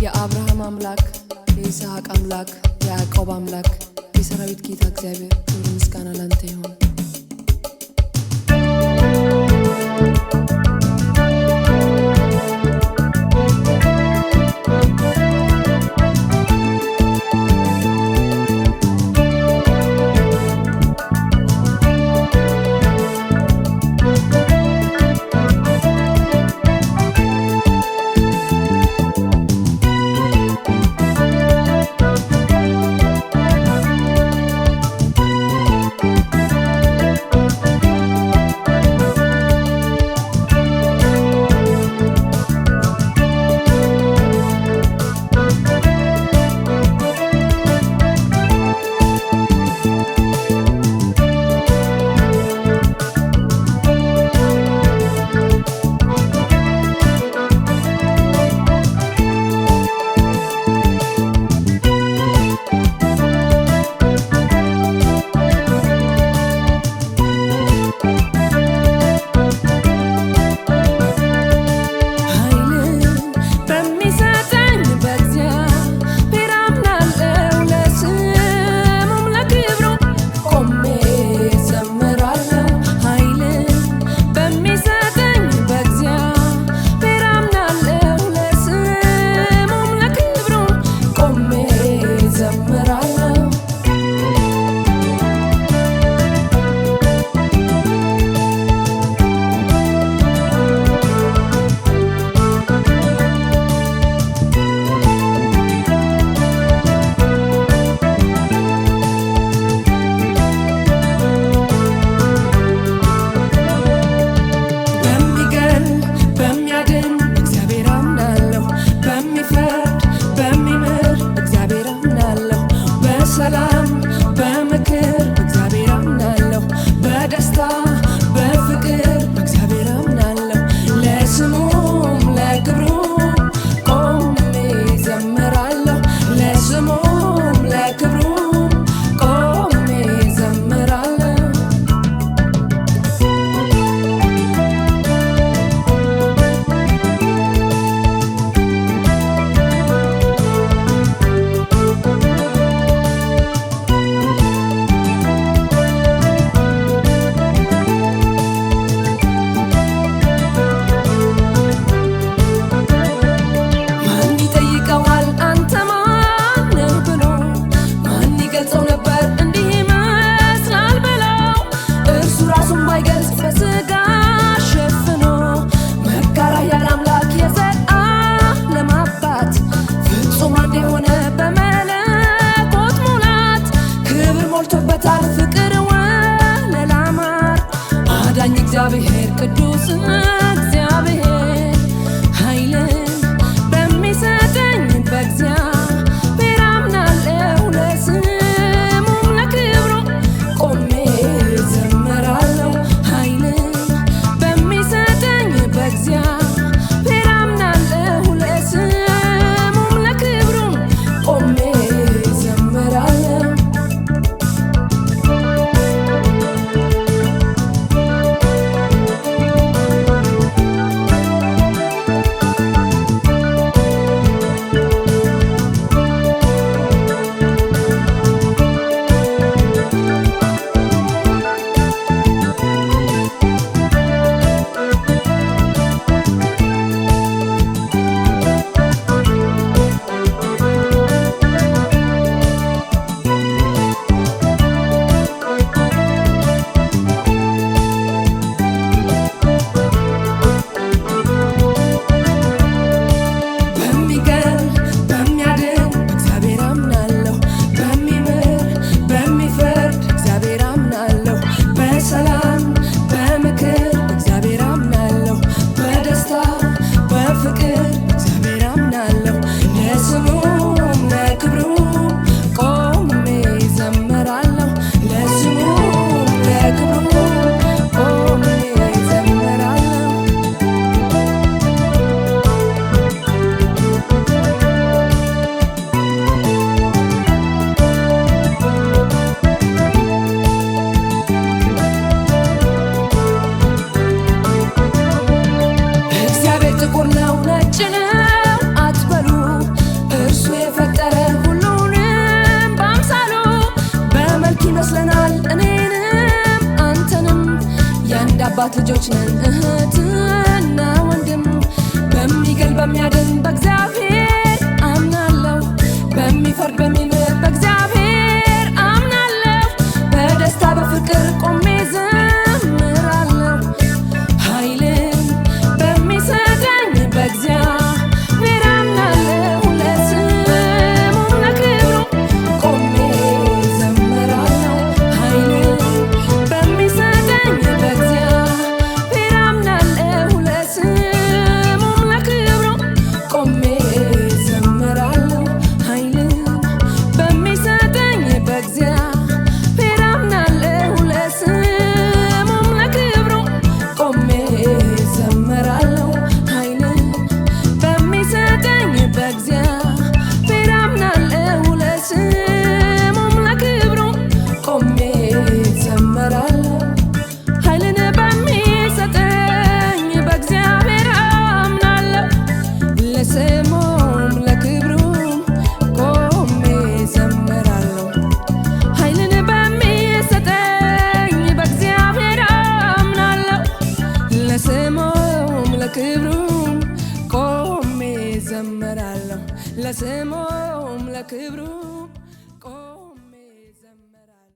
የአብርሃም አምላክ የይስሐቅ አምላክ የያዕቆብ አምላክ የሰራዊት ጌታ እግዚአብሔር ክብር ምስጋና ላንተ ይሁን። የአባት ልጆች ነን እህትና ወንድም። በሚገል በሚያድን በእግዚአብሔር አምናለሁ። በሚፈርድ በሚምር በእግዚአብሔር አምናለሁ። በደስታ በፍቅር ቆሜ ዘምራለሁ። ኃይልን በሚሰጠኝ በእግዚአብሔር አምናለሁ። ለስሙም ለክብሩ ቆሜ ዘምራለሁ። ኃይልን በሚሰጠኝ በእግዚአብሔር አምናለሁ። ለስሙም ለክብሩ ቆሜ ዘምራለሁ። ኃይልን በሚሰጠኝ በእግዚአብሔር አምናለሁ። ለስሙም ለክብሩ ቆሜ ዘምራለሁ። ኃይልን በሚሰጠኝ በእግዚአብሔር አምናለሁ። ለስሙም ለክብሩ ቆሜ ዘምራለሁ። ኃይልን በሚሰጠኝ በእግዚአብሔር አምናለሁ። ለስሙም ለክብሩ ቆሜ ዘምራለሁ። ኃይልን በሚሰጠኝ በእግዚአብሔር አምናለሁ። ለስሙም ለክብሩ ቆሜ ዘምራለሁ። ለስሙም ለክብሩ ቆሜ ዘምራለሁ።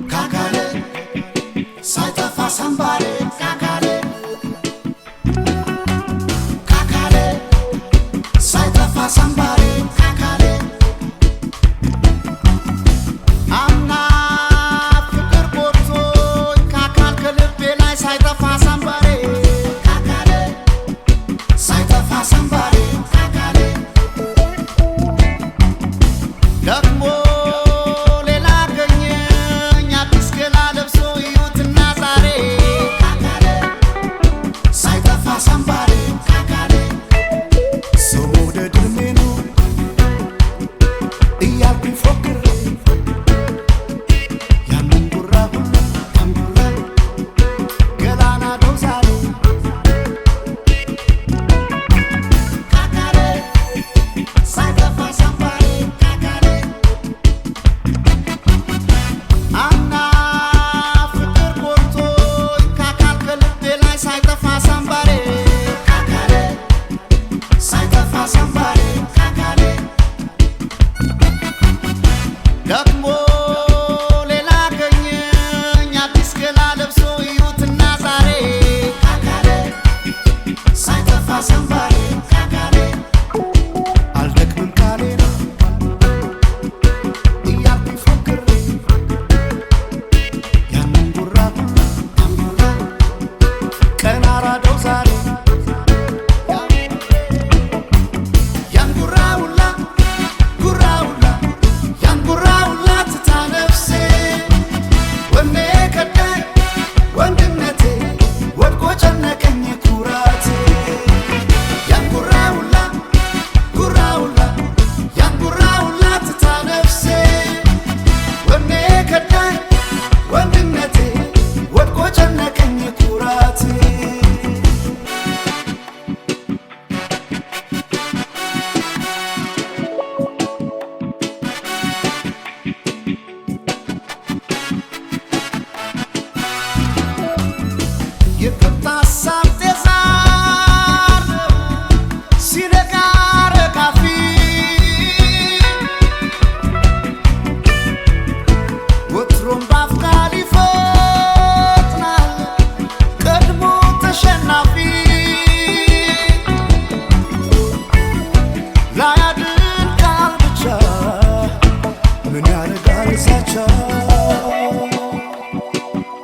Kakale, saita fa sambare. Kakale, kakale, saita fa sambare. Kakale, amna ፍቅር ቦርቶኝ ካካል ከልቤ ላይ ሳይጠፋ ሰንባሬ። ካካሌ ሳይጠፋ ሰንባሬ። ካካሌ ደግሞ ሌላ አገኘኝ አዲስ ገላ ለብሶ እዩትና ዛሬ። ካካሌ ሳይጠፋ ሰንባሬ። ካካሌ ሰው መውደድ ሕልሜ ነው እያልኩኝ ፎክሬ ያንን ጉራ ሁሉ ያንጉራ ገላና ነው ዛሬ። ካካሌ ሳይጠፋ ሰንባሬ። ካካሌ አምና ፍቅር ቦርቶኝ ካካል ከልቤ ላይ ሳይጠፋ ሰንባሬ። ካካሌ ሳይጠፋ ሰንባሬ። ካካሌ ደግሞ ሌላ አገኘኝ አዲስ ገላ ለብሶ እዩትና ዛሬ። ካካሌ ሳይጠፋ ሰንባሬ። ካካሌ አልደክምም ካሌ ነው እያልኩኝ ፎክሬ ያንን ጉራ ሁሉ ያንጉራ ቀን አራደው ዛሬ። ያንጉራ ሁላ ጉራ ሁላ ያንጉራ ሁላ ትታ ነፍሴ ወኔ ከዳኝ ወንድነቴ ወድቆ ጨነቀኝ ኩራቴ። ያንጉራ ሁላ ጉራ ሁላ ያንጉራ ሁላ ትታ ነፍሴ ወኔ ከዳኝ ወንድነቴ ወድቆ ጨነቀኝ ኩራቴ። የቁጣ ሀሳብ ጤዛ ነው ሲነጋ ረጋፊ። ወትሮም በአፍቃሪ ይፈጥናል ቀድሞ ተሸናፊ። ላያድን ቃል ብቻ ምን ያደርጋል ዛቻ።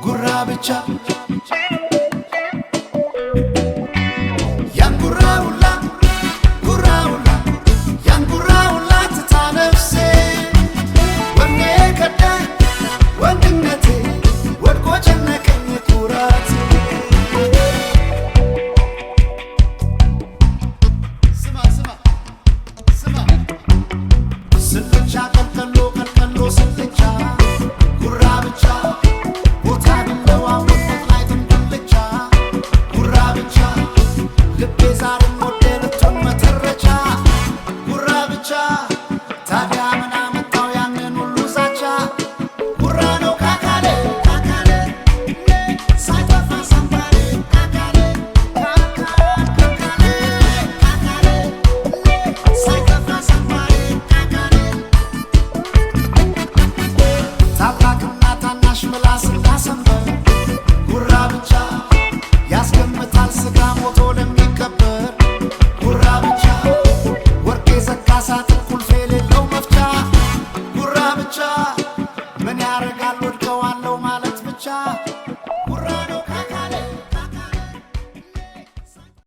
ጉራ ብቻ